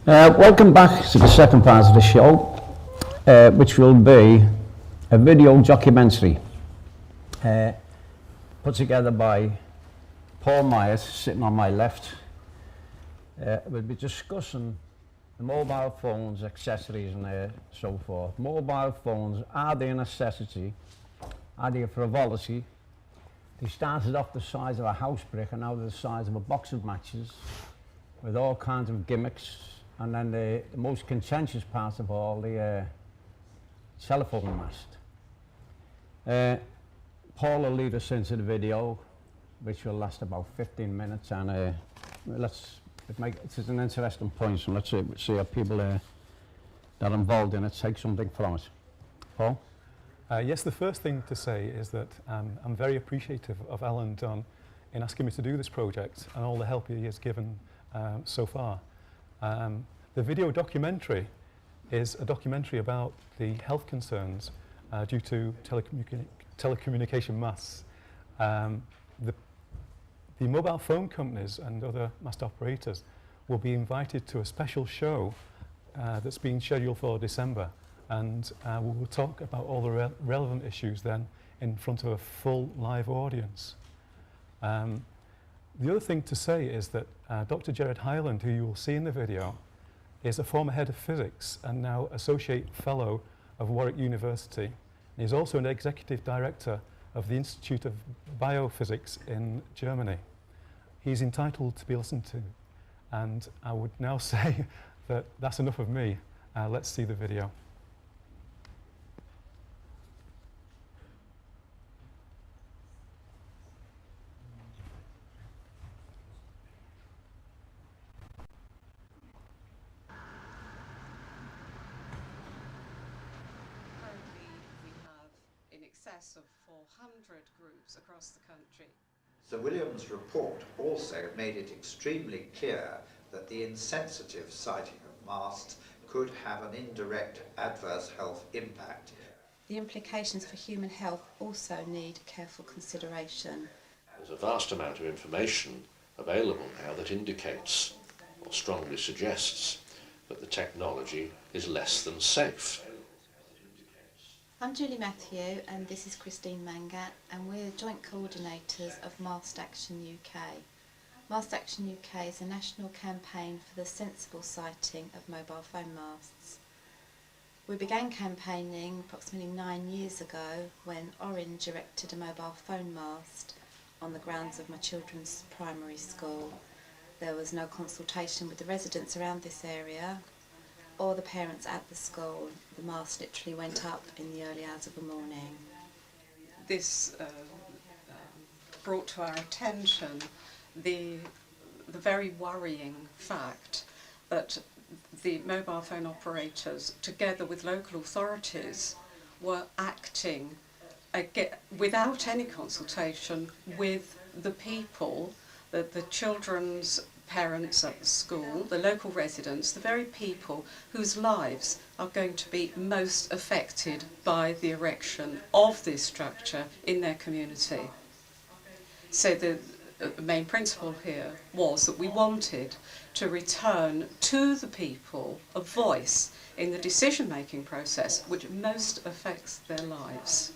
Welcome back to the second part of the show, which will be a video documentary put together by Paul Myers, sitting on my left. We'll be discussing the mobile phones, accessories and so forth. Mobile phones, are they a necessity? Are they a frivolity? They started off the size of a house brick and now they're the size of a box of matches with all kinds of gimmicks. And then the most contentious part of all, the telephone mast. Paul will lead us into the video, which will last about 15 minutes, and it's an interesting point, so let's see how people that are involved in it take something from it. Paul? Yes, the first thing to say is that I'm very appreciative of Alan Dunn in asking me to do this project and all the help he has given so far. The video documentary is a documentary about the health concerns due to telecommunication masts. The mobile phone companies and other mast operators will be invited to a special show that's been scheduled for December, and we will talk about all the relevant issues then in front of a full live audience. The other thing to say is that Dr. Gerard Hyland, who you will see in the video, is a former head of physics and now Associate Fellow of Warwick University. And he's also an Executive Director of the Institute of Biophysics in Germany. He's entitled to be listened to. And I would now say that that's enough of me. Let's see the video. Of 400 groups across the country. Sir William's report also made it extremely clear that the insensitive sighting of masts could have an indirect adverse health impact. The implications for human health also need careful consideration. There's a vast amount of information available now that indicates or strongly suggests that the technology is less than safe. I'm Julie Matthew and this is Christine Mangat, and we're joint coordinators of Mast Action UK. Mast Action UK is a national campaign for the sensible sighting of mobile phone masts. We began campaigning approximately 9 years ago when Orange erected a mobile phone mast on the grounds of my children's primary school. There was no consultation with the residents around this area or the parents at the school. The mast literally went up in the early hours of the morning. This brought to our attention the very worrying fact that the mobile phone operators, together with local authorities, were acting without any consultation with the people, the children's parents at the school, the local residents, the very people whose lives are going to be most affected by the erection of this structure in their community. So the main principle here was that we wanted to return to the people a voice in the decision-making process which most affects their lives.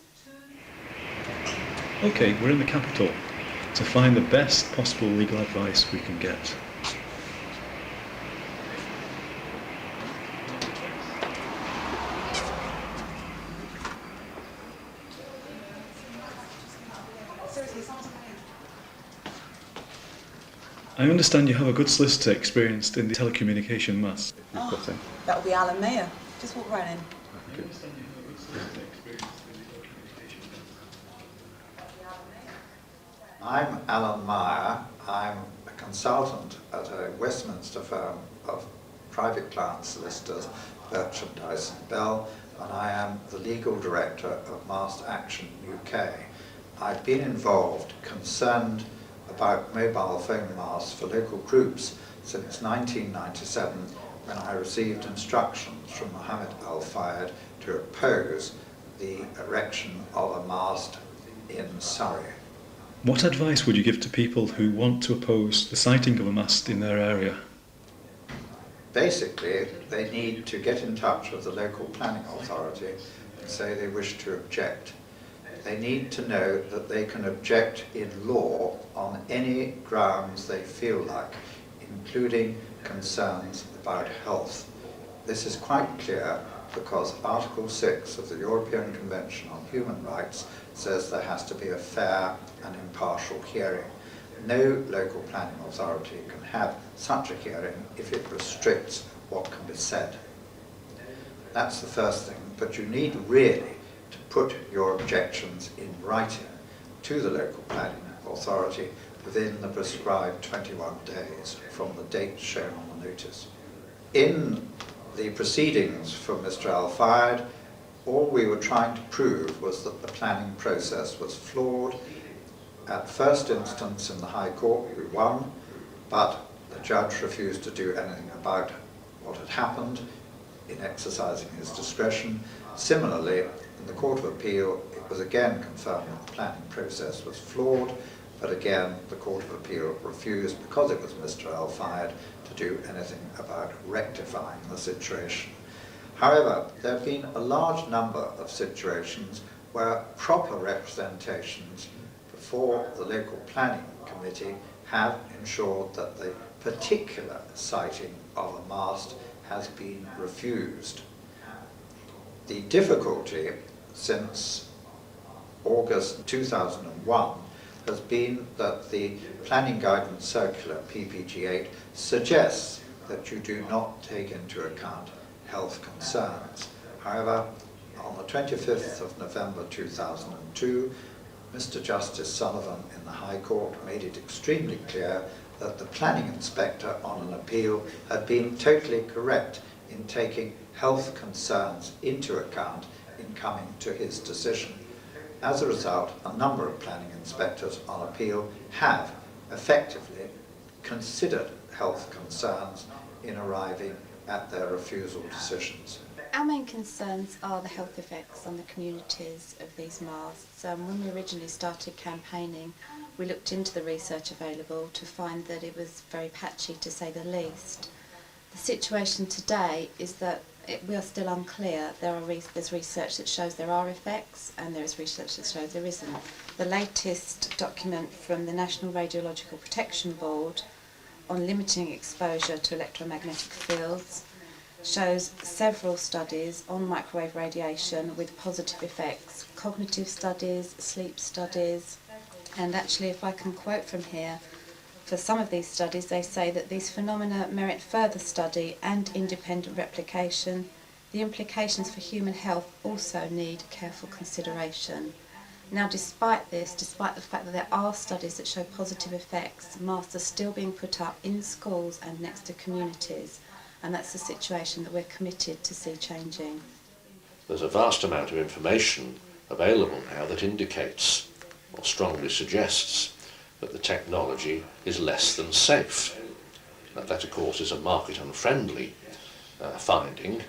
Okay, we're in the capital to find the best possible legal advice we can get. I understand you have a good solicitor experienced in the telecommunication masts. That will be Alan Mayer. Just walk right in. Okay. I'm Alan Meyer. I'm a consultant at a Westminster firm of private client solicitors, Birch and Dyson Bell, and I am the legal director of Mast Action UK. I've been involved, concerned about mobile phone masts for local groups since 1997, when I received instructions from Mohammed Al-Fayed to oppose the erection of a mast in Surrey. What advice would you give to people who want to oppose the sighting of a mast in their area? Basically, they need to get in touch with the local planning authority and say they wish to object. They need to know that they can object in law on any grounds they feel like, including concerns about health. This is quite clear because Article 6 of the European Convention on Human Rights says there has to be a fair and impartial hearing. No local planning authority can have such a hearing if it restricts what can be said. That's the first thing, but you need really to put your objections in writing to the local planning authority within the prescribed 21 days from the date shown on the notice. In the proceedings from Mr. Al-Fayed, all we were trying to prove was that the planning process was flawed. At first instance in the High Court we won, but the judge refused to do anything about what had happened in exercising his discretion. Similarly, in the Court of Appeal it was again confirmed that the planning process was flawed, but again the Court of Appeal refused, because it was Mr. Al-Fayed, to do anything about rectifying the situation. However, there have been a large number of situations where proper representations before the local planning committee have ensured that the particular siting of a mast has been refused. The difficulty since August 2001 has been that the Planning Guidance Circular, PPG8, suggests that you do not take into account health concerns. However, on the 25th of November 2002, Mr. Justice Sullivan in the High Court made it extremely clear that the planning inspector on an appeal had been totally correct in taking health concerns into account in coming to his decision. As a result, a number of planning inspectors on appeal have effectively considered health concerns in arriving at their refusal decisions. Our main concerns are the health effects on the communities of these masts. When we originally started campaigning, we looked into the research available to find that it was very patchy, to say the least. The situation today is that we are still unclear. There's research that shows there are effects, and there is research that shows there isn't. The latest document from the National Radiological Protection Board on limiting exposure to electromagnetic fields shows several studies on microwave radiation with positive effects, cognitive studies, sleep studies, and actually, if I can quote from here, for some of these studies they say that these phenomena merit further study and independent replication. The implications for human health also need careful consideration. Now, despite this, despite the fact that there are studies that show positive effects, masts are still being put up in schools and next to communities, and that's the situation that we're committed to see changing. There's a vast amount of information available now that indicates or strongly suggests that the technology is less than safe. That of course is a market unfriendly finding,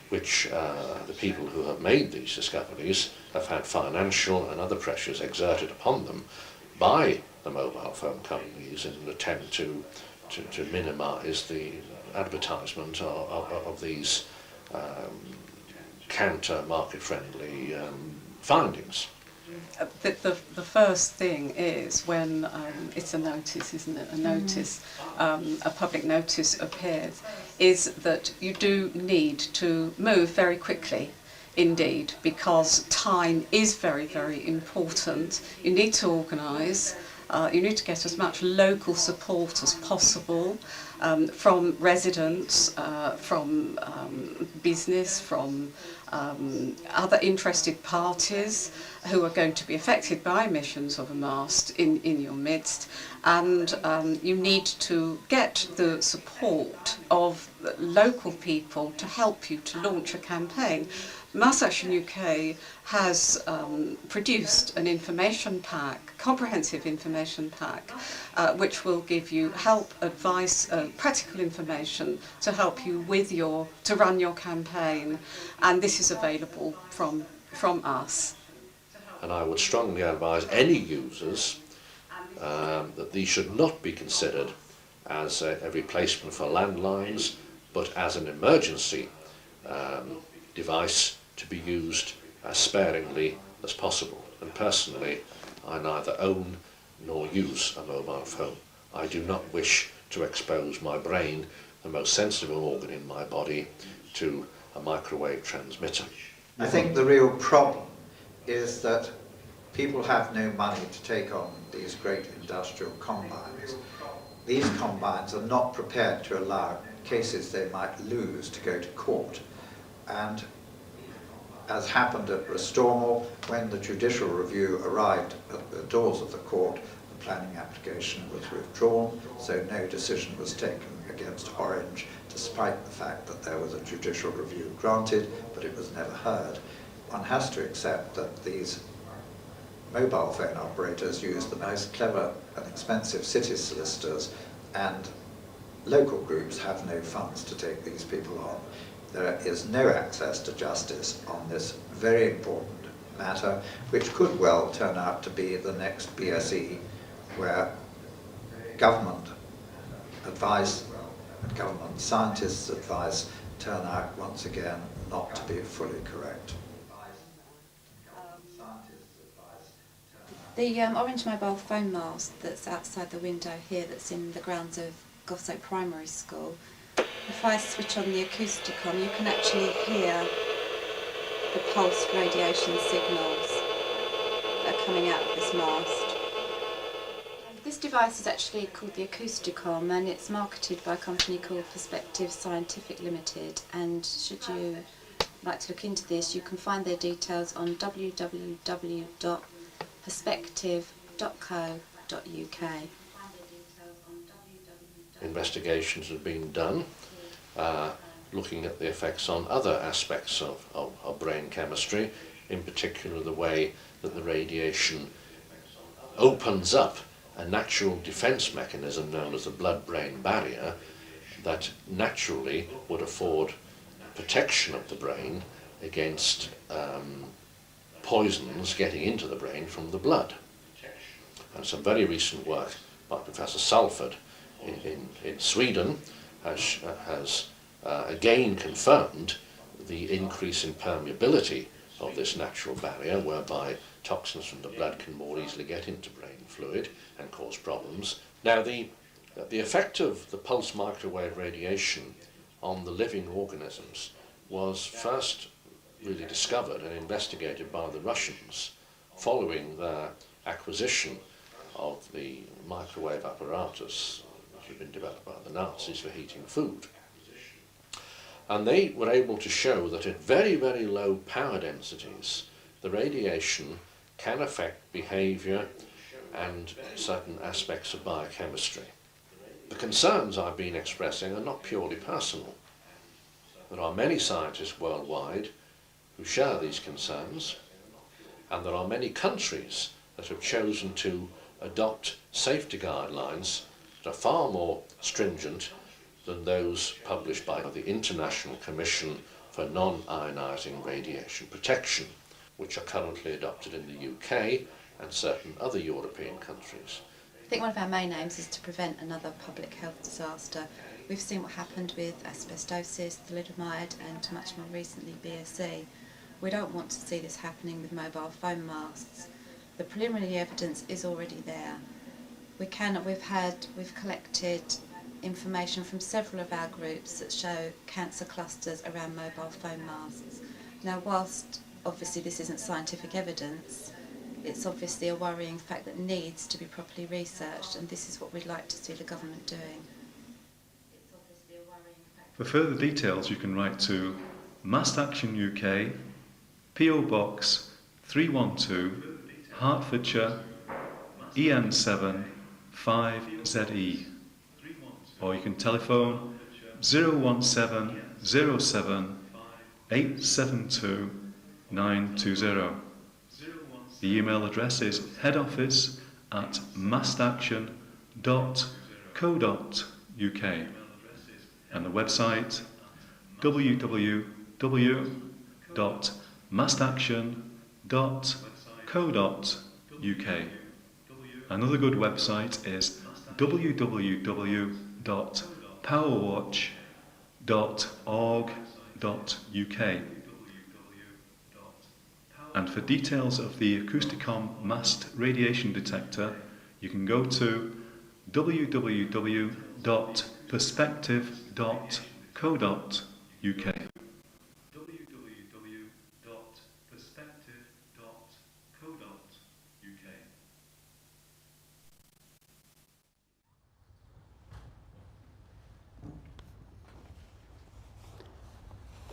which the people who have made these discoveries have had financial and other pressures exerted upon them by the mobile phone companies in an attempt to minimise the advertisement of these counter market friendly findings. The first thing is when it's a notice, isn't it? A notice, a public notice appears, is that you do need to move very quickly indeed, because time is very, very important. You need to organise, you need to get as much local support as possible from residents, from business, from other interested parties who are going to be affected by emissions of a mast in your midst, and you need to get the support of local people to help you to launch a campaign. Mast Action UK has produced an information pack, comprehensive information pack, which will give you help, advice, practical information to help you with to run your campaign, and this is available from us. And I would strongly advise any users that these should not be considered as a replacement for landlines, but as an emergency device to be used as sparingly as possible. And personally, I neither own nor use a mobile phone. I do not wish to expose my brain, the most sensitive organ in my body, to a microwave transmitter. I think the real problem is that people have no money to take on these great industrial combines. These combines are not prepared to allow cases they might lose to go to court. And as happened at Restormal, when the judicial review arrived at the doors of the court, the planning application was withdrawn, so no decision was taken against Orange, despite the fact that there was a judicial review granted, but it was never heard. One has to accept that these mobile phone operators use the most clever and expensive city solicitors, and local groups have no funds to take these people on. There is no access to justice on this very important matter, which could well turn out to be the next BSE, where government advice and government scientists' advice turn out once again not to be fully correct. The orange mobile phone mast that's outside the window here, that's in the grounds of Goffsoke Primary School, if I switch on the acousticon, you can actually hear the pulsed radiation signals that are coming out of this mast. This device is actually called the acousticon, and it's marketed by a company called Perspective Scientific Limited, and should you like to look into this, you can find their details on www.perspective.co.uk. Investigations have been done looking at the effects on other aspects of brain chemistry, in particular the way that the radiation opens up a natural defence mechanism known as the blood-brain barrier that naturally would afford protection of the brain against poisons getting into the brain from the blood. And some very recent work by Professor Salford in Sweden has again confirmed the increase in permeability of this natural barrier, whereby toxins from the blood can more easily get into brain fluid and cause problems. Now, the effect of the pulse microwave radiation on the living organisms was first really discovered and investigated by the Russians following their acquisition of the microwave apparatus which had been developed by the Nazis for heating food. And they were able to show that at very, very low power densities, the radiation can affect behaviour and certain aspects of biochemistry. The concerns I've been expressing are not purely personal. There are many scientists worldwide who share these concerns, and there are many countries that have chosen to adopt safety guidelines that are far more stringent than those published by the International Commission for Non-Ionising Radiation Protection, which are currently adopted in the UK and certain other European countries. I think one of our main aims is to prevent another public health disaster. We've seen what happened with asbestosis, thalidomide, and much more recently BSE. We don't want to see this happening with mobile phone masts. The preliminary evidence is already there. We've collected information from several of our groups that show cancer clusters around mobile phone masts. Now, whilst obviously this isn't scientific evidence, it's obviously a worrying fact that needs to be properly researched, and this is what we'd like to see the government doing. For further details, you can write to Mast Action UK, PO Box 312, Hertfordshire, EN7 5ZE, or you can telephone 01707 872 920. The email address is headaoffice@mastaction.co.uk, and the website www.mastaction.co.uk. Another good website is www.powerwatch.co.uk. And for details of the Acousticom mast radiation detector, you can go to www.perspective.co.uk.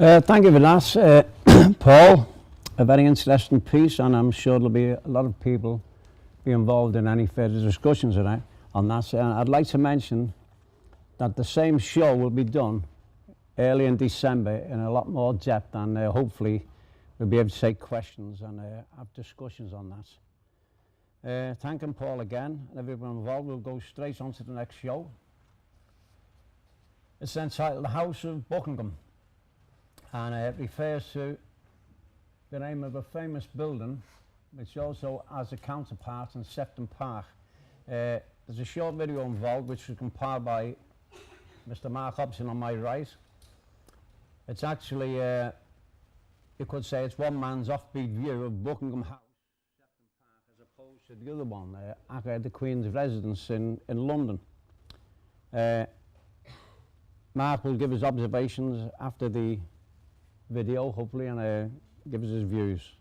Thank you for that, Paul. A very interesting piece, and I'm sure there'll be a lot of people be involved in any further discussions on that. I'd like to mention that the same show will be done early in December in a lot more depth, and hopefully we'll be able to take questions and have discussions on that. Thanking Paul again and everyone involved. We'll go straight on to the next show. It's entitled The House of Buckingham, and it refers to the name of a famous building which also has a counterpart in Sefton Park. There's a short video involved which was compiled by Mr. Mark Hobson on my right. It's actually, you could say it's one man's offbeat view of Buckingham House, Sefton Park, as opposed to the other one, the Queen's residence in London. Mark will give his observations after the video, hopefully, and give us his views.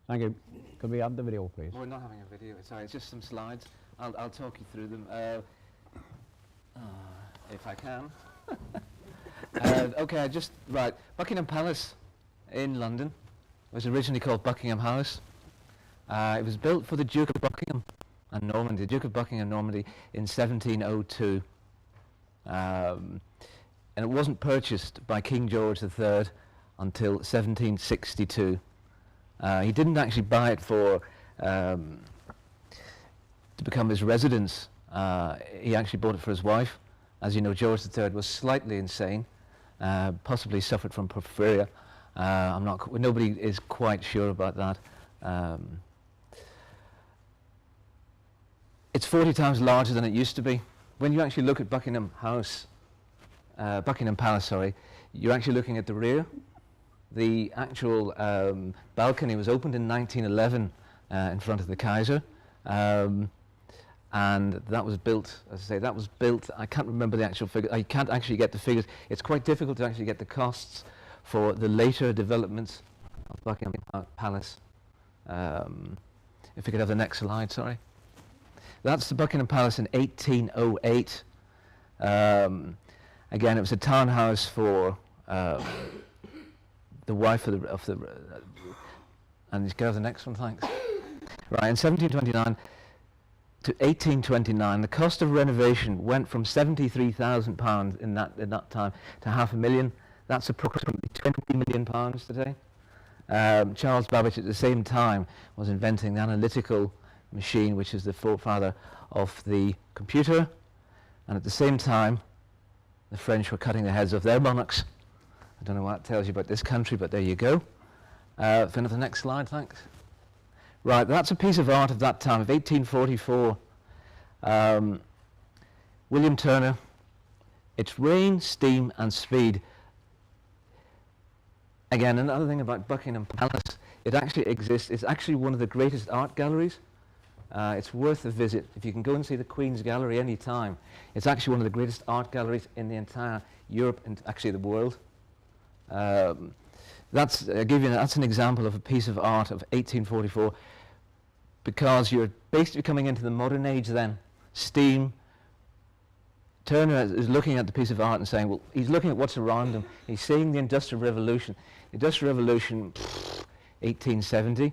Thank you. Could we have the video, please? We're not having a video. Sorry, it's just some slides. I'll talk you through them if I can. Okay, right. Buckingham Palace in London was originally called Buckingham House. It was built for the Duke of Buckingham and Normandy, Duke of Buckingham and Normandy, in 1702. And it wasn't purchased by King George III until 1762. He didn't actually buy it to become his residence. He actually bought it for his wife. As you know, George III was slightly insane, possibly suffered from porphyria. Nobody is quite sure about that. It's 40 times larger than it used to be. When you actually look at Buckingham Palace, you're actually looking at the rear. The actual balcony was opened in 1911 in front of the Kaiser, and that was built, as I say, I can't remember the actual figure, I can't actually get the figures. It's quite difficult to actually get the costs for the later developments of Buckingham Palace. If we could have the next slide, sorry. That's the Buckingham Palace in 1808. Again, it was a townhouse for the wife of the and you can have the next one, thanks. Right, in 1729 to 1829, the cost of renovation went from £73,000 in that time to £500,000. That's approximately £20 million today. Charles Babbage at the same time was inventing the analytical machine, which is the forefather of the computer, and at the same time the French were cutting the heads off their monarchs. I don't know what that tells you about this country, but there you go. Finish the next slide, thanks. Right, that's a piece of art of that time, of 1844. William Turner. It's rain, steam, and speed. Again, another thing about Buckingham Palace, it actually exists. It's actually one of the greatest art galleries. It's worth a visit. If you can go and see the Queen's Gallery any time, it's actually one of the greatest art galleries in the entire Europe and actually the world. That's an example of a piece of art of 1844, because you're basically coming into the modern age then. Steam. Turner is looking at the piece of art and saying, well, he's looking at what's around him. He's seeing the Industrial Revolution. The Industrial Revolution, 1870.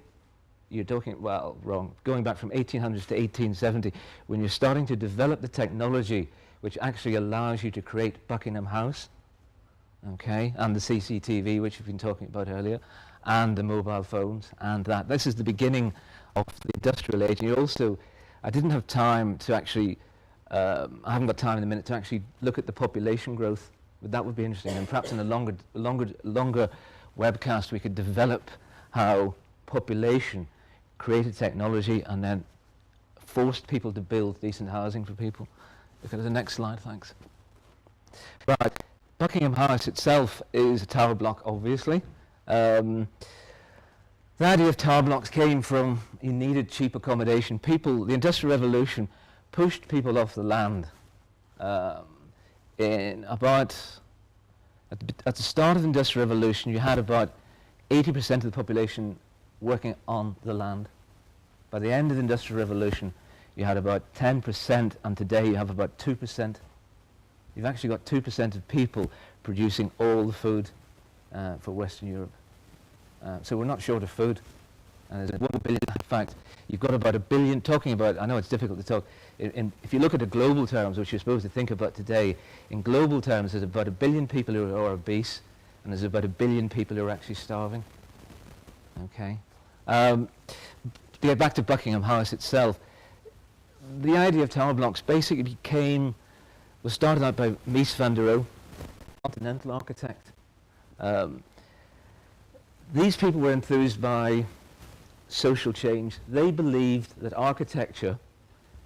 You're talking, well, wrong. Going back from 1800s to 1870, when you're starting to develop the technology which actually allows you to create Buckingham House, okay, and the CCTV, which we've been talking about earlier, and the mobile phones, and that. This is the beginning of the industrial age. And you also, I didn't have time to actually, I haven't got time in a minute to actually look at the population growth, but that would be interesting. And perhaps in a longer webcast, we could develop how population created technology and then forced people to build decent housing for people. Look at the next slide, thanks. Right. Buckingham House itself is a tower block, obviously. The idea of tower blocks came from you needed cheap accommodation. People, the Industrial Revolution pushed people off the land. In about at the start of the Industrial Revolution, you had about 80% of the population working on the land. By the end of the Industrial Revolution, you had about 10%, and today you have about 2%. You've actually got 2% of people producing all the food for Western Europe. So we're not short of food. And there's 1 billion, in fact, you've got about 1 billion, talking about, I know it's difficult to talk, if you look at the global terms, which you're supposed to think about today, in global terms there's about 1 billion people who are obese, and there's about 1 billion people who are actually starving. Okay. To get back to Buckingham House itself, the idea of tower blocks basically was started out by Mies van der Rohe, continental architect. These people were enthused by social change. They believed that architecture,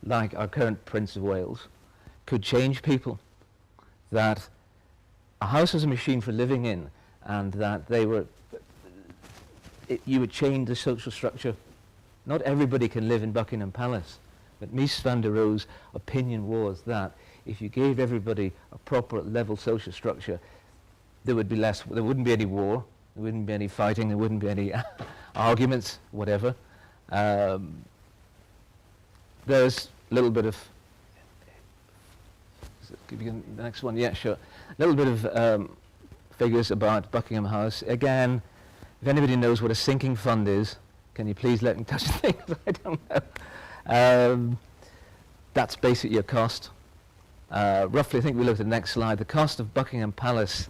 like our current Prince of Wales, could change people. That a house was a machine for living in, and that you would change the social structure. Not everybody can live in Buckingham Palace, but Mies van der Rohe's opinion was that if you gave everybody a proper level social structure, there wouldn't be any war, there wouldn't be any fighting, there wouldn't be any arguments, whatever. There's a little bit of, give you the next one, yeah, sure. A little bit of figures about Buckingham House. Again, if anybody knows what a sinking fund is, can you please let me touch things? I don't know. That's basically your cost. Roughly, I think we looked at the next slide, the cost of Buckingham Palace,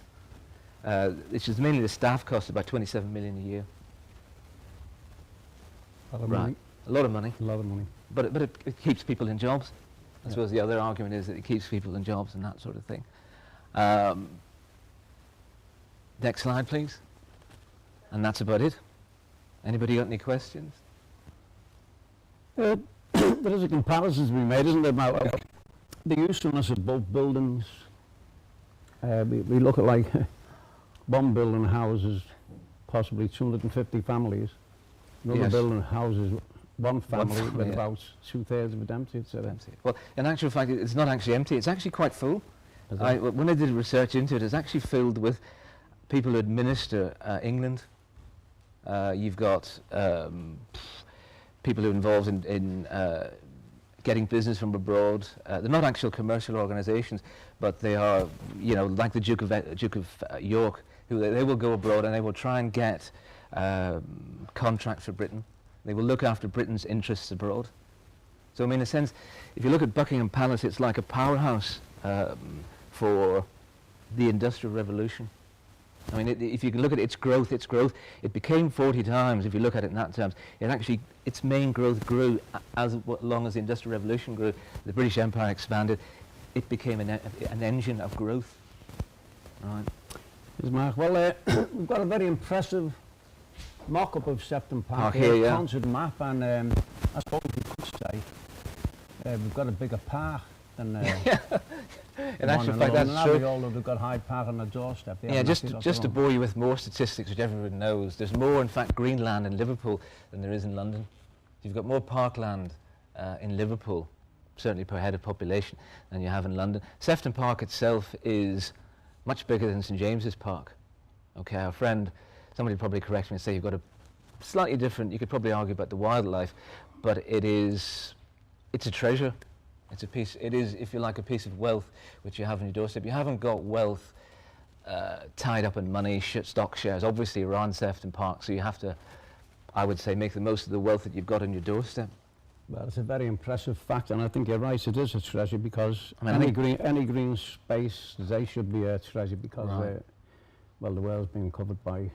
which is mainly the staff cost, about 27 million a year. A lot of money. A lot of money. A lot of money. But it keeps people in jobs. I suppose the other argument is that it keeps people in jobs and that sort of thing. Next slide, please. And that's about it. Anybody got any questions? There is a comparison to be made, isn't there, about the usefulness of both buildings. We look at like one building houses possibly 250 families. Another building houses one family with about 2/3 of it empty. It's empty. Well, in actual fact, it's not actually empty. It's actually quite full. When I did research into it, it's actually filled with people who administer England. You've got people who are involved in getting business from abroad. They're not actual commercial organisations, but they are, like the Duke of York, who they will go abroad and they will try and get contracts for Britain. They will look after Britain's interests abroad. So, I mean, in a sense, if you look at Buckingham Palace, it's like a powerhouse for the Industrial Revolution. I mean, if you can look at its growth, it became 40 times, if you look at it in that terms. Its main growth grew as long as the Industrial Revolution grew. The British Empire expanded. It became an engine of growth. Right. Yes, Mark. Well, we've got a very impressive mock-up of Sefton Park here, yeah. Concert map, and I suppose we could say we've got a bigger park than in actual fact, that's true. Although they've got Hyde Park on the doorstep. Yeah, just to bore you with more statistics, which everyone knows, there's more, in fact, Greenland in Liverpool than there is in London. You've got more parkland in Liverpool, certainly per head of population, than you have in London. Sefton Park itself is much bigger than St James's Park. Okay, our friend, somebody probably correct me and say you've got a slightly different, you could probably argue about the wildlife, but it's a treasure. It is, if you like, a piece of wealth which you have on your doorstep. You haven't got wealth tied up in money, stock shares, obviously around Sefton Park, so you have to, I would say, make the most of the wealth that you've got on your doorstep. Well, it's a very impressive fact, and I think you're right, it is a treasure, because any green space, they should be a treasure, because the world's being covered by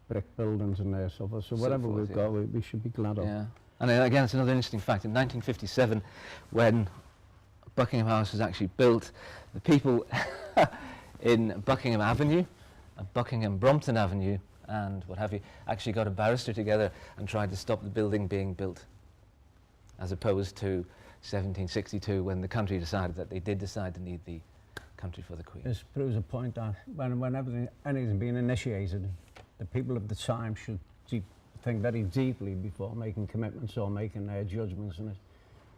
brick buildings and so forth, so whatever we've got, we should be glad of. Yeah. And again, it's another interesting fact. In 1957, when Buckingham House was actually built, the people in Buckingham Avenue, Buckingham Brompton Avenue, and what have you, actually got a barrister together and tried to stop the building being built, as opposed to 1762, when the country decided that they did decide to need the country for the Queen. This proves a point that when anything's being initiated, the people of the time should think very deeply before making commitments or making judgments, and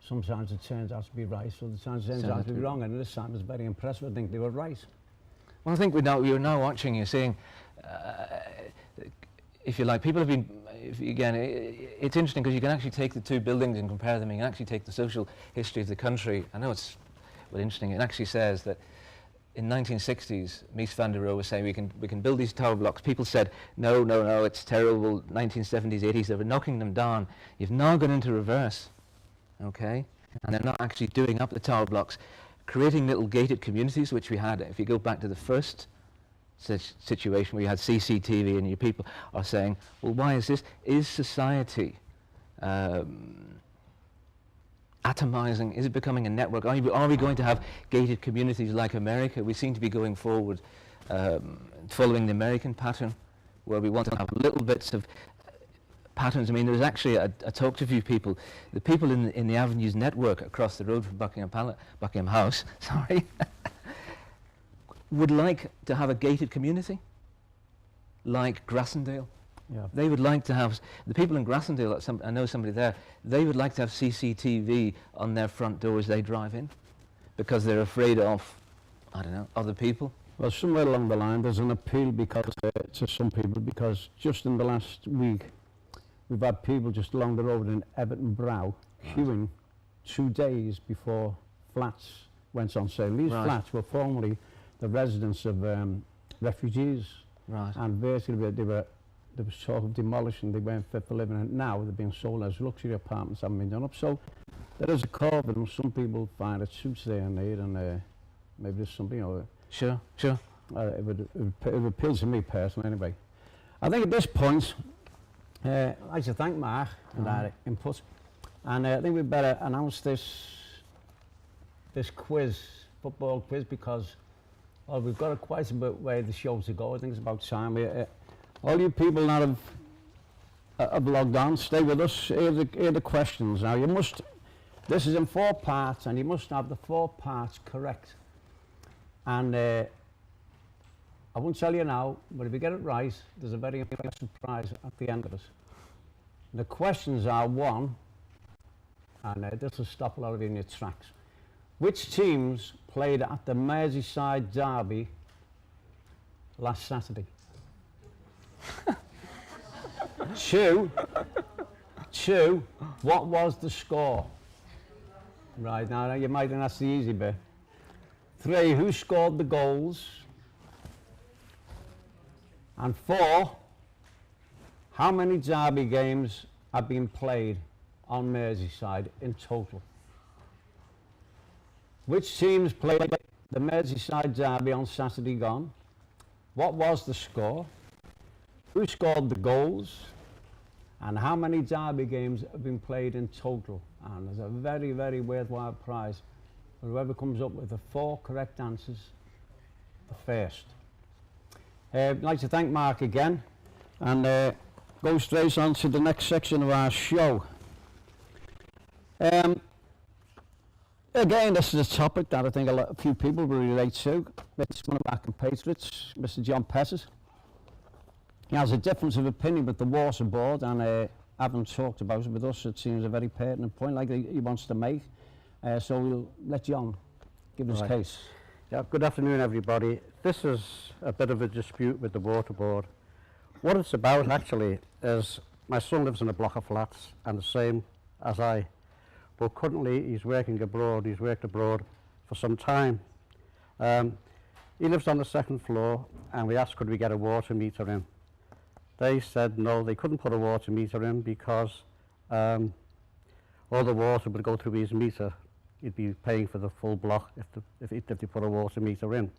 sometimes it turns out to be right, sometimes it turns out to be wrong, and this time it's very impressive. I think they were right. Well, I think you're now watching, you're seeing, if you like, people have been, again, it's interesting because you can actually take the two buildings and compare them. You can actually take the social history of the country. I know it's interesting. It actually says that in 1960s, Mies van der Rohe was saying we can build these tower blocks. People said, no, it's terrible. 1970s, 80s, they were knocking them down. You've now gone into reverse, okay? And they're not actually doing up the tower blocks, creating little gated communities, which we had, if you go back to the first situation where you had CCTV and your people are saying, well, why is this? Is society atomizing? Is it becoming a network? Are we going to have gated communities like America? We seem to be going forward following the American pattern, where we want to have little bits of patterns. I mean, there's actually, I talked to a few people, the people in the Avenues network across the road from Buckingham House, sorry, would like to have a gated community, like Grassendale. Yeah. They would like to have, the people in Grassendale, I know somebody there, they would like to have CCTV on their front door as they drive in, because they're afraid of, I don't know, other people. Well, somewhere along the line there's an appeal to some people, because just in the last week we've had people just along the road in Everton Brow queuing 2 days before flats went on sale. These flats were formerly the residence of refugees, and basically there was talk of demolition. They weren't fit for living, and now they're being sold as luxury apartments, haven't been done up. So there is a call, but some people find it suits their need, and maybe there's something, you know. Sure. It would appeal to me personally, anyway. I think at this point, I'd like to thank Mark and our input, and I think we'd better announce this quiz, football quiz, because we've got quite a bit way the show to go. I think it's about time. All you people that have logged on, stay with us. Here are the questions. Now this is in 4 parts, and you must have the 4 parts correct. And I won't tell you now, but if you get it right, there's a very impressive prize at the end of it. The questions are 1, and this will stop a lot of you in your tracks. Which teams played at the Merseyside derby last Saturday? 2, what was the score? Right, now you might think that's the easy bit. 3, who scored the goals? And 4, how many derby games have been played on Merseyside in total? Which teams played the Merseyside derby on Saturday gone? What was the score? Who scored the goals? And how many derby games have been played in total? And there's a very, very worthwhile prize for whoever comes up with the 4 correct answers the first. I'd like to thank Mark again, and go straight on to the next section of our show. Again, this is a topic that I think a few people will relate to. It's one of our compatriots, Mr. John Pettit. He has a difference of opinion with the water board, and having talked about it with us, it seems a very pertinent point like he wants to make. So we'll let John give his case. Yeah, good afternoon, everybody. This is a bit of a dispute with the water board. What it's about actually is my son lives in a block of flats, and the same as I. But currently he's working abroad. He's worked abroad for some time. He lives on the 2nd floor, and we asked could we get a water meter in. They said no, they couldn't put a water meter in because all the water would go through his meter. He'd be paying for the full block if they put a water meter in.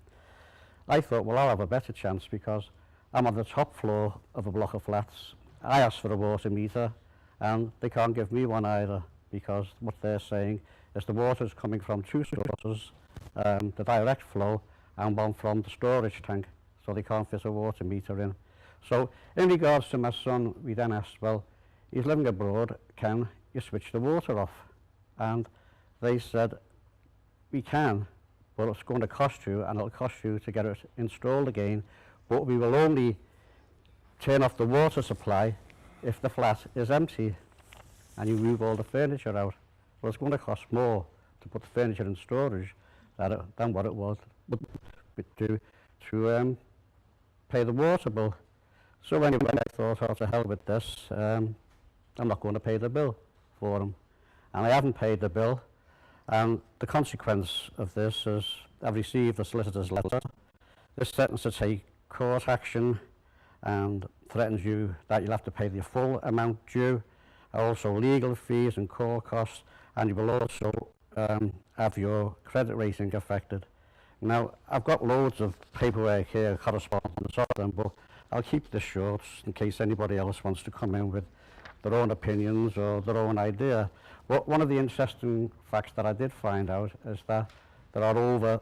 I thought, well, I'll have a better chance because I'm on the top floor of a block of flats. I asked for a water meter, and they can't give me one either, because what they're saying is the water's coming from 2 sources, the direct flow, and one from the storage tank, so they can't fit a water meter in. So in regards to my son, we then asked, well, he's living abroad, can you switch the water off? And they said, we can, but it's going to cost you, and it'll cost you to get it installed again, but we will only turn off the water supply if the flat is empty and you move all the furniture out. Well, it's going to cost more to put the furniture in storage than what it was to pay the water bill. So anyway, I thought, oh, to hell with this, I'm not going to pay the bill for them. And I haven't paid the bill, and the consequence of this is I've received a solicitor's letter. This threatens to take court action and threatens you that you'll have to pay the full amount due, also legal fees and court costs, and you will also have your credit rating affected. Now, I've got loads of paperwork here, correspondence of them, but I'll keep this short in case anybody else wants to come in with their own opinions or their own idea. But one of the interesting facts that I did find out is that there are over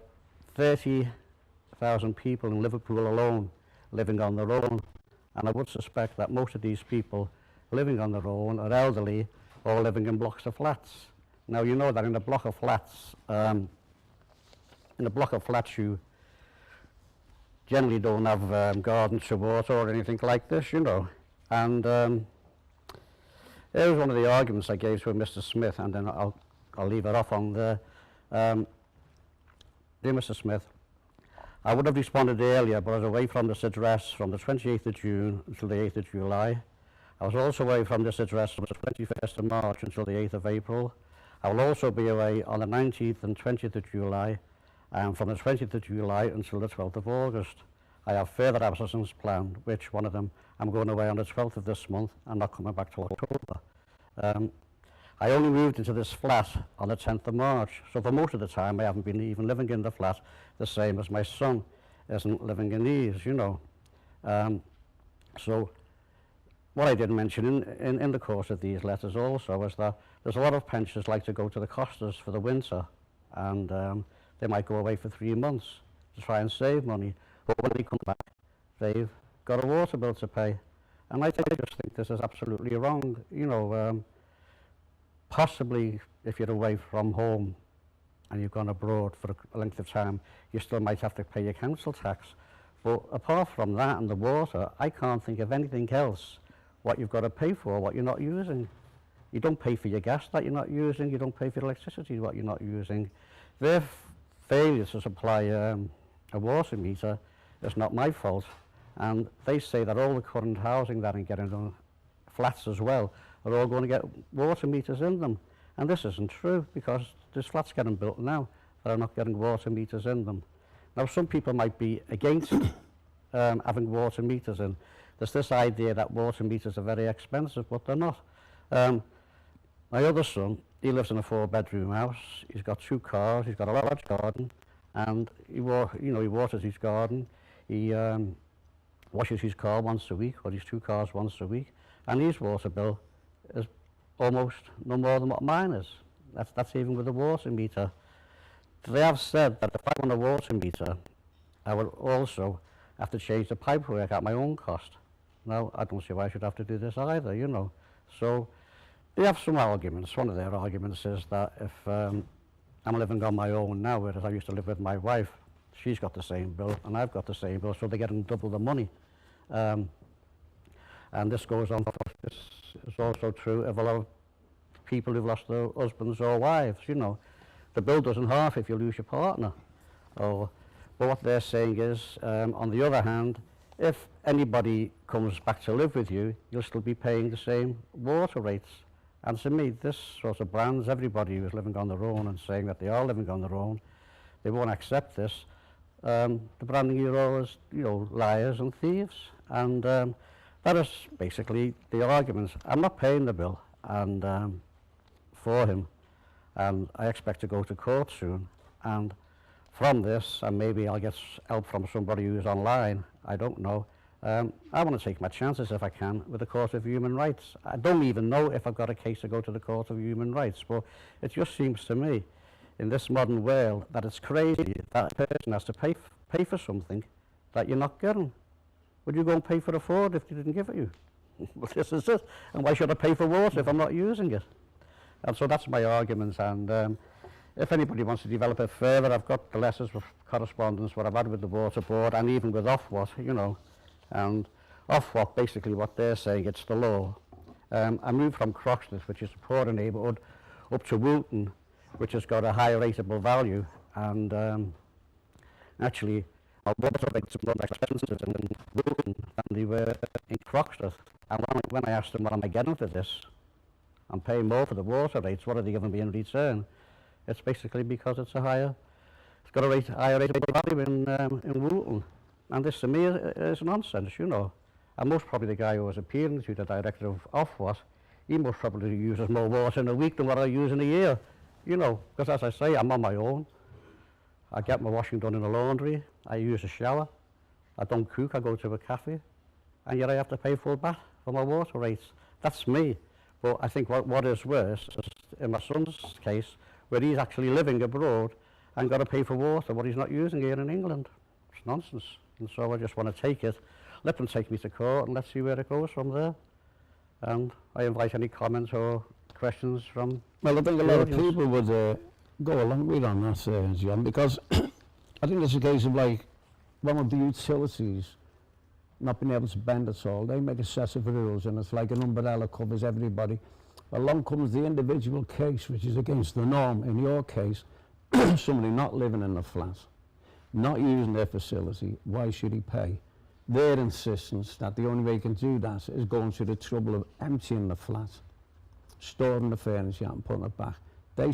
30,000 people in Liverpool alone living on their own. And I would suspect that most of these people living on their own are elderly or living in blocks of flats. Now, you know that in a block of flats, you generally don't have gardens to water or anything like this, you know. And here's one of the arguments I gave to Mr. Smith, and then I'll leave it off on there. Dear Mr. Smith, I would have responded earlier, but I was away from this address from the 28th of June until the 8th of July. I was also away from this address from the 21st of March until the 8th of April. I will also be away on the 19th and 20th of July, and from the 20th of July until the 12th of August. I have further absences planned, which one of them I'm going away on the 12th of this month and not coming back till October. I only moved into this flat on the 10th of March, so for most of the time I haven't been even living in the flat, the same as my son isn't living in these, you know. So what I did mention in the course of these letters also is that there's a lot of pensioners like to go to the Costas for the winter, and they might go away for 3 months to try and save money, but when they come back they've got a water bill to pay. And I just think this is absolutely wrong, you know. Possibly if you're away from home and you've gone abroad for a length of time, you still might have to pay your council tax. But apart from that and the water, I can't think of anything else what you've got to pay for, what you're not using. You don't pay for your gas that you're not using, you don't pay for electricity what you're not using. Their failure to supply a water meter is not my fault. And they say that all the current housing that are getting on flats as well are all going to get water meters in them. And this isn't true, because there's flats getting built now that are not getting water meters in them. Now, some people might be against having water meters in. There's this idea that water meters are very expensive, but they're not. My other son, he lives in a 4-bedroom house. He's got 2 cars, he's got a large garden, and he waters his garden. He washes his car once a week, or his 2 cars once a week, and his water bill is almost no more than what mine is. That's even with the water meter. They have said that if I want a water meter, I would also have to change the pipework at my own cost. Now, I don't see why I should have to do this either, you know. So they have some arguments. One of their arguments is that if I'm living on my own now, whereas I used to live with my wife, she's got the same bill and I've got the same bill, so they're getting double the money. And this goes on. This is also true of a lot of people who've lost their husbands or wives, you know. The bill doesn't half if you lose your partner. But what they're saying is, on the other hand, if anybody comes back to live with you, you'll still be paying the same water rates. And to me, this sort of brands everybody who's living on their own and saying that they are living on their own. They won't accept this. The branding you all as, you know, liars and thieves. And that is basically the argument. I'm not paying the bill and for him, and I expect to go to court soon. And from this, and maybe I'll get help from somebody who's online, I don't know. I want to take my chances if I can with the Court of Human Rights. I don't even know if I've got a case to go to the Court of Human Rights, but it just seems to me in this modern world that it's crazy that a person has to pay for something that you're not getting. Would you go and pay for a Ford if they didn't give it you? Well, this is it. And why should I pay for water if I'm not using it? And so that's my argument. And if anybody wants to develop it further, I've got the letters of correspondence what I've had with the water board and even with Ofwat, you know. And Ofwat, basically what they're saying, it's the law. I moved from Croxteth, which is a poorer neighbourhood, up to Woolton, which has got a higher rateable value. And actually, our water rates are more expensive in Woolton than they were in Croxteth. And when I asked them, what am I getting for this? I'm paying more for the water rates, what are they giving me in return? It's basically because it's got a higher rateable value in Woolton. And this to me is nonsense, you know. And most probably the guy who was appealing to, the director of Ofwat, he most probably uses more water in a week than what I use in a year, you know, because as I say, I'm on my own. I get my washing done in the laundry, I use a shower, I don't cook, I go to a cafe, and yet I have to pay full baht for my water rates. That's me. But I think what is worse is in my son's case, where he's actually living abroad and got to pay for water, what he's not using here in England. It's nonsense. And so I just want to take it, let them take me to court, and let's see where it goes from there. And I invite any comments or questions from Well, I think a lot of audience. people would go along with on that, John, because I think it's a case of like one of the utilities not being able to bend at all. They make a set of rules and it's like an umbrella covers everybody. Along comes the individual case, which is against the norm. In your case, somebody not living in a flat, not using their facility, why should he pay? Their insistence that the only way you can do that is going through the trouble of emptying the flat, storing the furniture and putting it back. They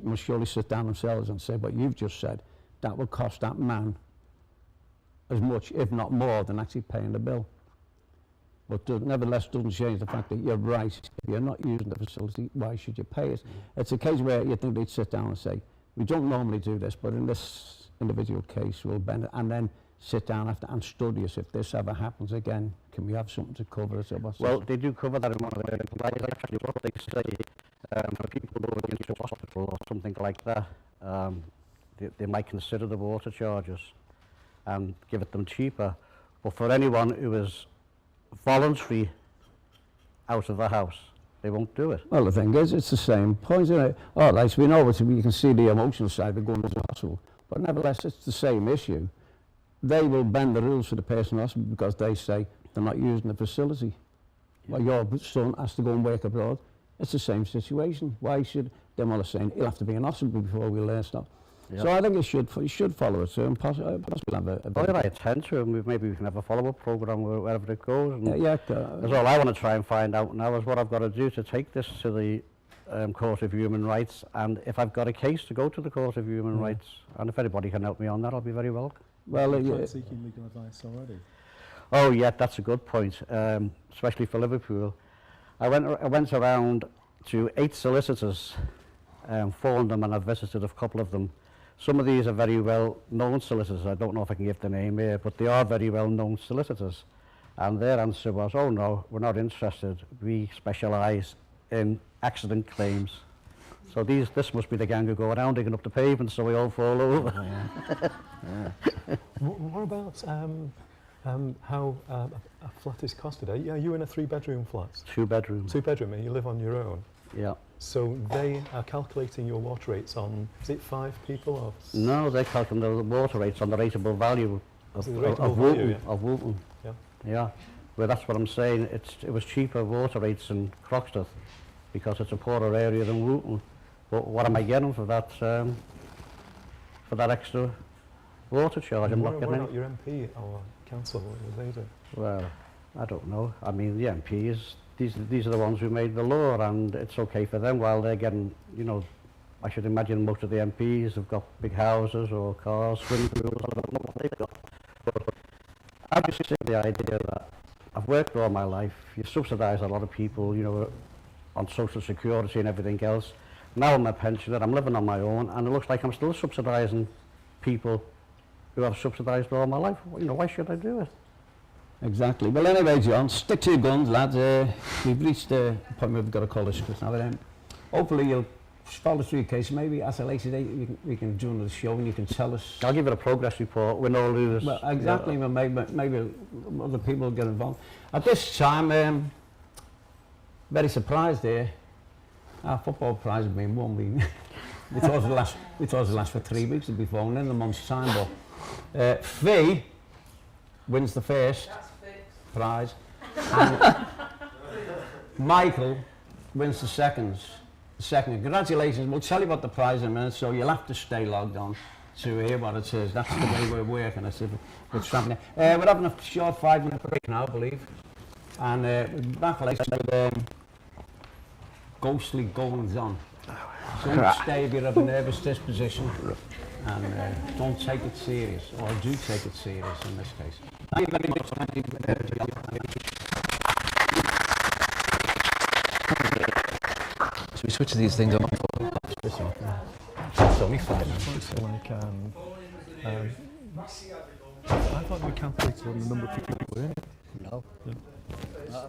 must surely sit down themselves and say what you've just said, that will cost that man as much, if not more, than actually paying the bill. But nevertheless doesn't change the fact that you're right. If you're not using the facility, why should you pay it? It's a case where you think they'd sit down and say, we don't normally do this, but in this individual case we'll bend it, and then sit down after and study us. If this ever happens again, can we have something to cover it? Well, they do cover that in one of their guidelines. Actually, what they say, for people going into hospital or something like that, they might consider the water charges and give it them cheaper. But for anyone who is voluntary out of the house, they won't do it. Well, the thing is, it's the same point, isn't it? All right, so we know you can see the emotional side of going to the hospital, but nevertheless, it's the same issue. They will bend the rules for the person in hospital because they say they're not using the facility. Well, your son has to go and work abroad. It's the same situation. Why should them all are saying he'll have to be in hospital before we learn stuff? Yep. So I think it should follow it and possibly have a well, I attend to him. Maybe we can have a follow-up programme wherever it goes. And yeah, that's all I want to try and find out now is what I've got to do to take this to the Court of Human Rights, and if I've got a case to go to the Court of Human Rights, and if anybody can help me on that, I'll be very welcome. Well, you're seeking legal advice already. Oh yeah, that's a good point, especially for Liverpool. I went around to 8 solicitors, phoned them, and I've visited a couple of them. Some of these are very well-known solicitors. I don't know if I can give the name here, but they are very well-known solicitors. And their answer was, oh no, we're not interested. We specialise in accident claims. So this must be the gang who go around digging up the pavement so we all fall over. Yeah. What about how a flat is costed? Are you in a 3-bedroom flat? 2 bedrooms. 2 bedroom, and you live on your own? Yeah. So they are calculating your water rates on, is it 5 people or? No, they're calculating the water rates on the rateable value of Woolton. Yeah. Yeah. Well, that's what I'm saying. It was cheaper water rates in Croxteth because it's a poorer area than Woolton. But what am I getting for that extra water charge? I'm not getting not your MP or council? What do they do? Well, I don't know. I mean, the MPs, these are the ones who made the law, and it's okay for them while they're getting, you know, I should imagine most of the MPs have got big houses or cars, swimming pools, I don't know what they've got. But I just see the idea that I've worked all my life, you subsidise a lot of people, you know, on social security and everything else. Now I'm a pensioner, I'm living on my own, and it looks like I'm still subsidising people who I've subsidised all my life. You know, why should I do it? Exactly. Well, anyway, John, stick to your guns, lads. We've reached the point where we've got to call this quits now. But, hopefully you'll follow through your case. Maybe at a later date we can join the show and you can tell us. I'll give it a progress report, win or lose. Well, exactly. Well, maybe other people will get involved. At this time, very surprised here. Our football prize has been won. We thought it'd last for 3 weeks. It'd be phoned in a month's time. But Fee wins the first prize, and Michael wins the second. Congratulations. We'll tell you about the prize in a minute, so you'll have to stay logged on to hear what it is. That's the way we're working. It's happening. We're having a short 5-minute break now, I believe. And we'll be back later with ghostly goings on. Don't stay if you have a nervous disposition, and don't take it serious, or do take it serious in this case. Thank you very much. Should we switch these things on? It's only 5 minutes. So like, I thought we calculated on the number of people who were in it. No. Yeah.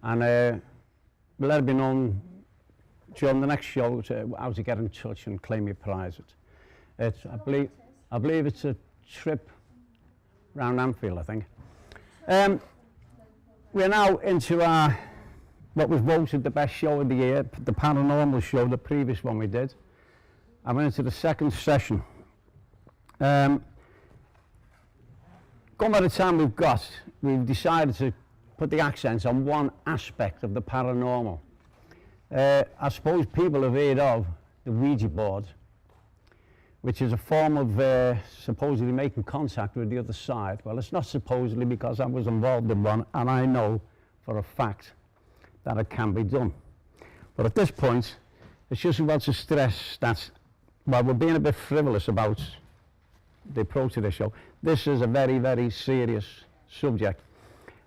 And we'll let it be known during the next show how to get in touch and claim your prize. I believe it's a trip round Anfield, I think. We're now into our, what was voted the best show of the year, the paranormal show, the previous one we did. I went into the second session. Going by the time we've decided to put the accents on one aspect of the paranormal. I suppose people have heard of the Ouija board, which is a form of supposedly making contact with the other side. Well, it's not supposedly, because I was involved in one and I know for a fact that it can be done. But at this point, it's just about to stress that while we're being a bit frivolous about the approach to this show, this is a very, very serious subject.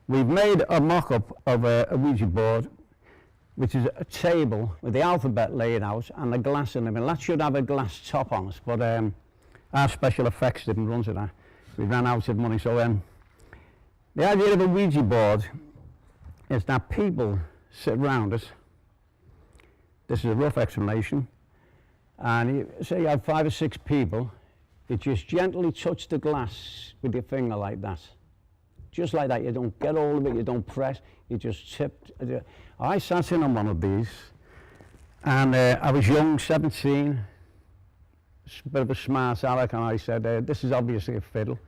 We've made a mock-up of a Ouija board, which is a table with the alphabet laid out and the glass in the middle. That should have a glass top on it, but our special effects didn't run to that. We ran out of money. So the idea of a Ouija board is that people sit around it. This is a rough explanation. And say you have 5 or 6 people, you just gently touch the glass with your finger like that. Just like that. You don't get all of it, you don't press, you just tip. I sat in on one of these, and I was young, 17, a bit of a smart aleck, and I said, this is obviously a fiddle,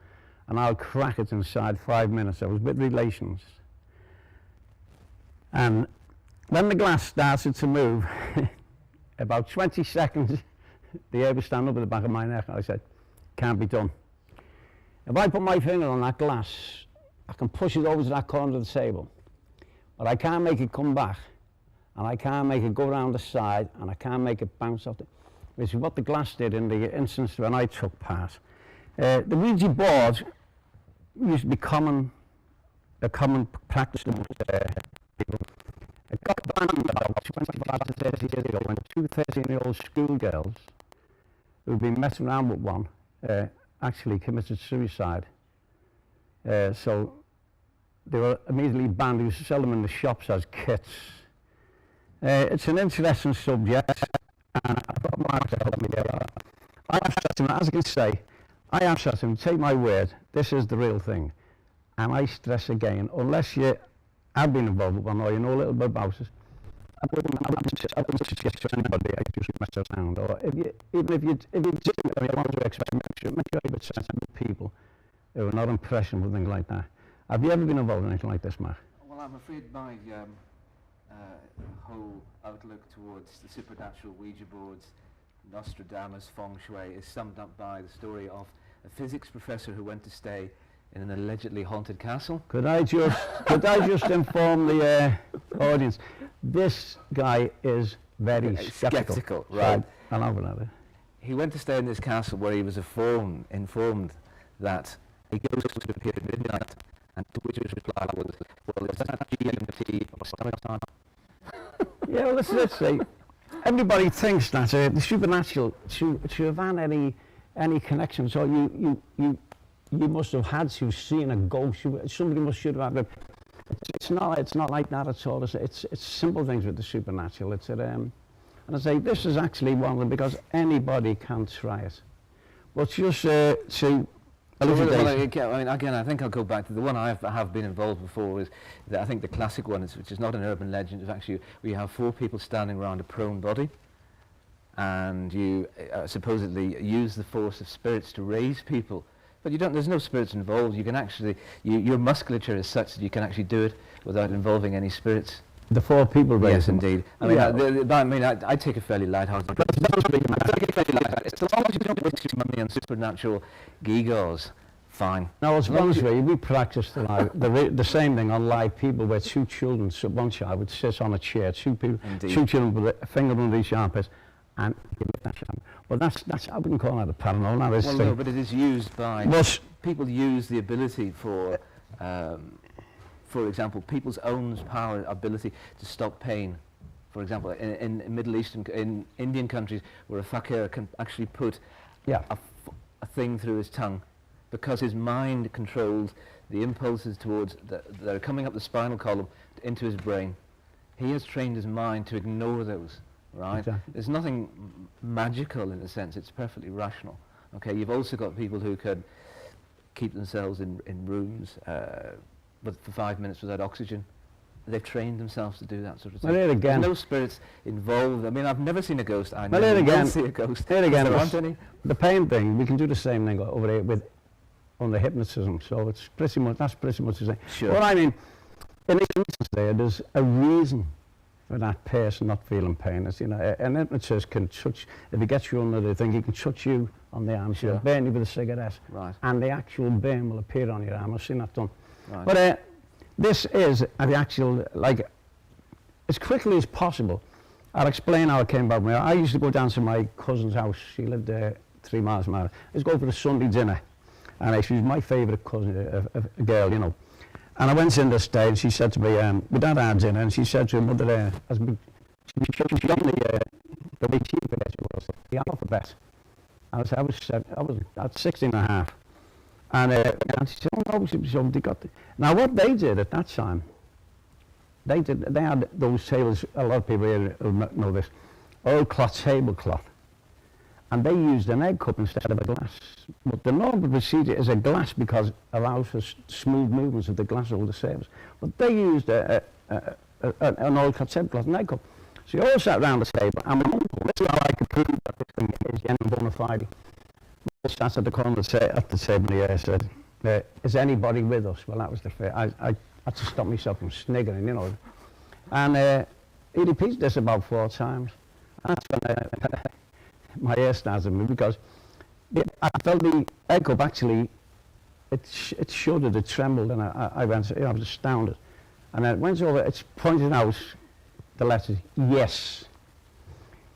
and I'll crack it inside 5 minutes. I was with relations. And when the glass started to move, about 20 seconds, the hair would stand up at the back of my neck, and I said, can't be done. If I put my finger on that glass, I can push it over to that corner of the table, but I can't make it come back, and I can't make it go around the side, and I can't make it bounce off which is what the glass did in the instance when I took part. The Ouija board used to be a common practice among people. It got banned about 25 to 30 years ago when 2 13-year-old schoolgirls who'd been messing around with one actually committed suicide. So they were immediately banned. They used to sell them in the shops as kits. It's an interesting subject, and I've got Mark to help me there. I have said to him, as I can say, I have said to him, take my word, this is the real thing. And I stress again, unless you have been involved with one or you know a little bit about it, I wouldn't suggest to anybody I just mess around. Or even if you want to experiment, make sure you're sensible people who are not impressioned with things like that. Have you ever been involved in anything like this, Mark? Well, I'm afraid my whole outlook towards the supernatural, Ouija boards, Nostradamus, feng shui is summed up by the story of a physics professor who went to stay in an allegedly haunted castle. Could I just inform the audience, this guy is very skeptical. Right. So, I'll have another. He went to stay in this castle where he was informed that a ghost would appear at midnight, and to which his reply was, well, is that GMT or summertime? Yeah, well, let's say, everybody thinks that the supernatural to have had any connection. So you must have had to seen a ghost. Somebody should have had. It's not like that at all. It's simple things with the supernatural. And I say this is actually one of them because anybody can try it. But just to again, I think I'll go back to the one I have been involved before. I think the classic one, which is not an urban legend, is actually where you have 4 people standing around a prone body, and you supposedly use the force of spirits to raise people. But you don't. There's no spirits involved. You can actually, your musculature is such that you can actually do it without involving any spirits. The 4 people raise. Yes, indeed. I mean, I take a fairly light-hearted. As long as you don't waste your money on supernatural gewgaws, fine. Now, as long as we practiced the same thing on live people, where 2 children, one child would sit on a chair, 2 people, indeed. 2 children with a finger under each armpit, and give it that shot. Well, that's I wouldn't call that a paranormal. That is no, but it is used by people. Use the ability for example, people's own ability to stop pain. For example, in Middle Eastern, in Indian countries, where a fakir can actually put a thing through his tongue, because his mind controls the impulses towards that are coming up the spinal column into his brain. He has trained his mind to ignore those, right? Exactly. There's nothing magical in a sense, it's perfectly rational. Okay, you've also got people who could keep themselves in rooms but for 5 minutes without oxygen. They've trained themselves to do that sort of thing. Well, here again, there's no spirits involved. I mean, I've never seen a ghost. I well, never here again, will see a ghost. here again, There aren't any. the pain thing, we can do the same thing over here with under hypnotism. So it's pretty much, that's pretty much the same. Sure. Well, I mean, in the instance there's a reason for that person not feeling pain. It's, you know, an hypnotist can touch, if he gets you under the thing, he can touch you on the arm, Sure. burn you with a cigarette, Right. and the actual burn will appear on your arm. I've seen that done. Right. But this is the actual, like, as quickly as possible, I'll explain how it came about. I used to go down to my cousin's house. She lived 3 miles from here. I used to go for a Sunday dinner, and she was my favourite cousin, a girl, you know. And I went in this day, and she said to me, we'd had our dinner, and she said to her mother, she was on the way she was, the alphabet. I was at 16 and a half. And she said, oh no, they got now what they did at that time, they had those tables, a lot of people here will know this, oilcloth tablecloth. And they used an egg cup instead of a glass. But the normal procedure is a glass because it allows for smooth movements of the glass over the surface. But they used an oilcloth tablecloth, an egg cup. So you all sat around the table, and my uncle, this is how I could prove that this thing is genuine bona fide. I sat at the corner at the table here, I said, is anybody with us? Well, that was the first. I had to stop myself from sniggering, you know. And he repeated this about 4 times. And that's when my hair started moving, because I felt the egg cup actually, it shuddered, it trembled, and I went, I was astounded. And then it went over, it's pointed out the letter yes.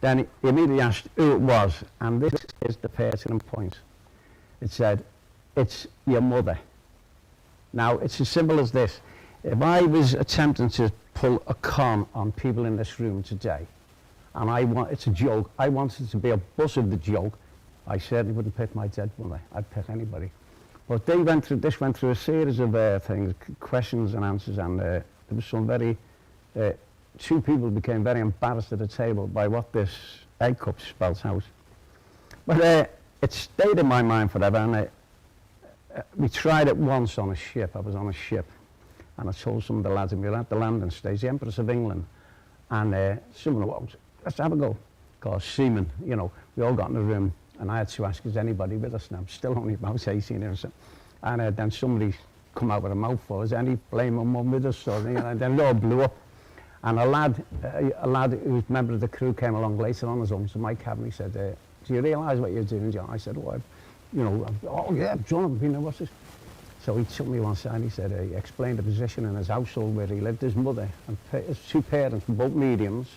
Then he immediately asked who it was, and this is the pertinent point. It said, it's your mother. Now, it's as simple as this. If I was attempting to pull a con on people in this room today, and it's a joke, I wanted to be a butt of the joke, I certainly wouldn't pick my dead mother. I'd pick anybody. But this went through a series of things, questions and answers, and there was some very, 2 people became very embarrassed at the table by what this egg cup spelt out. But it stayed in my mind forever, and we tried it once on a ship. I was on a ship, and I told some of the lads, and we were at the landing stage, the Empress of England, and someone went, let's have a go. Because seamen, you know, we all got in the room, and I had to ask, is anybody with us now? I'm still only about 18 or so. And then somebody come out with a mouthful, is any blaming mum with us? So, and then it all blew up. And a lad who was a member of the crew came along later on his own to my cabin. He said, do you realise what you're doing, John? I said, oh, oh yeah, John, you know, what's this? So he took me one side, he said, he explained the position in his household where he lived, his mother, and his 2 parents, both mediums.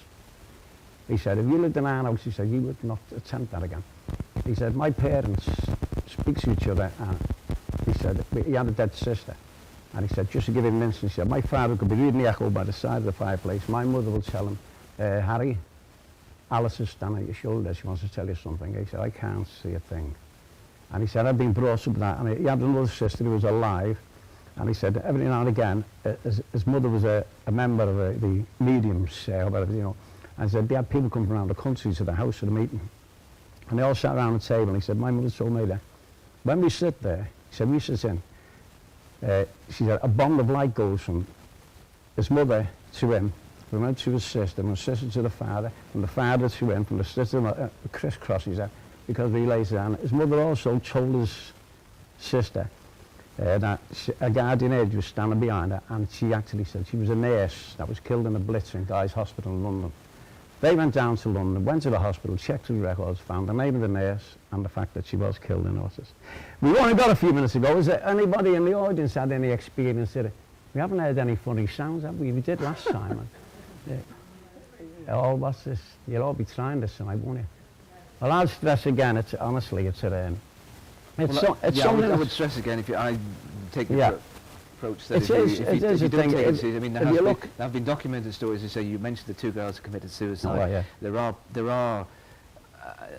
He said, if you lived in our house, he said, you would not attempt that again. He said, my parents speak to each other, and he said, he had a dead sister. And he said, just to give him an instance, he said, my father could be reading the Echo by the side of the fireplace. My mother will tell him, Harry, Alice is standing at your shoulder. She wants to tell you something. He said, I can't see a thing. And he said, I've been brought up with that. And he had another sister who was alive. And he said, every now and again, his mother was a member of the mediums, or whatever, you know. And he said, they had people come from around the country to the house for the meeting. And they all sat around the table. And he said, my mother told me that when we sit there, he said, we sit in. She said, a bond of light goes from his mother to him, from him to his sister, from his sister to the father, from the father to him, from the sister to crisscross, he said, because he lays down. His mother also told his sister that a guardian angel was standing behind her, and she actually said she was a nurse that was killed in a blitz in Guy's Hospital in London. They went down to London, went to the hospital, checked the records, found the name of the nurse and the fact that she was killed in Auschwitz. We only got a few minutes ago. Is there anybody in the audience had any experience with it? We haven't heard any funny sounds, have we? We did last time. Oh, what's this? You'll all be trying this tonight, won't you? Well, I'll stress again, it's honestly, it's a... I would stress again, if I take the approach that if you don't take it seriously, I mean, there have been documented stories. You say you mentioned the 2 girls who committed suicide. Oh, yeah. There are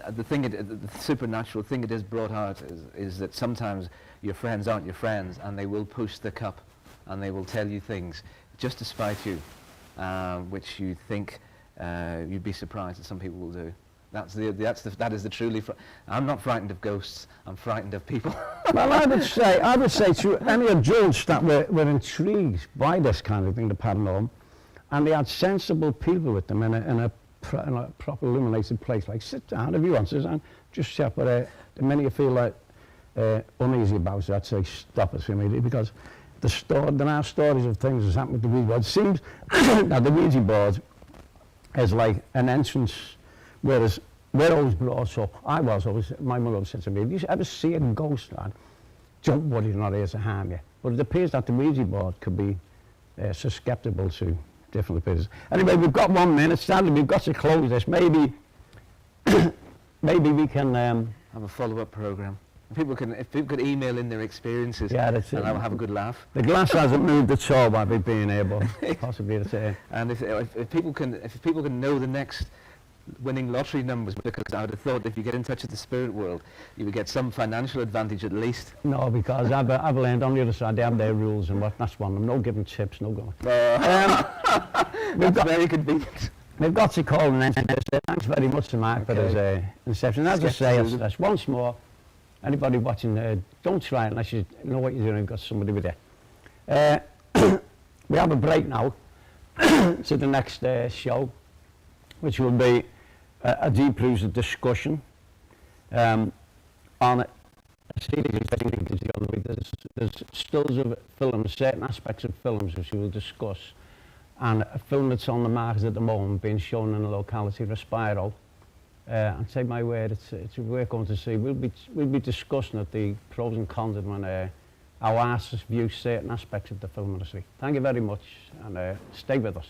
the supernatural thing it is brought out is that sometimes your friends aren't your friends, and they will push the cup, and they will tell you things just to spite you, which you think you'd be surprised that some people will do. That is the truly. I'm not frightened of ghosts. I'm frightened of people. Well, I would say to any adults that were intrigued by this kind of thing, the paranormal, and they had sensible people with them in a proper illuminated place, like sit down if you want to, and just chat. But the minute you feel like uneasy about it, I'd say stop it immediately, because there are stories of things that's happened with the Ouija board. It seems that the Ouija board is like an entrance. Whereas we're always brought up, my mother always said to me, if you ever see a ghost, lad, don't worry, you're not here to harm you. But it appears that the Ouija board could be susceptible to different appearances. Anyway, we've got 1 minute, sadly we've got to close this. Maybe we can have a follow-up program. If people could email in their experiences, yeah, that's it. And I'll have a good laugh. The glass hasn't moved at all by being able, possibly to say. And if people can know the next winning lottery numbers, because I would have thought if you get in touch with the spirit world, you would get some financial advantage at least. No, because I've learned on the other side they have their rules, and that's one of them. No giving tips, no going. That's very convenient. We've got to call an end to this. Thanks very much to Mark for his inception. As I say, that's once more, anybody watching, don't try it unless you know what you're doing and got somebody with you. We have a break now to the next show, which will be a deep rooted discussion on a series of things. There's stills of films, certain aspects of films which we will discuss, and a film that's on the market at the moment being shown in the locality Respiro. And take my word, it's worth going to see. We'll be discussing it, the pros and cons of it, and how artists view certain aspects of the film industry. Thank you very much, and stay with us.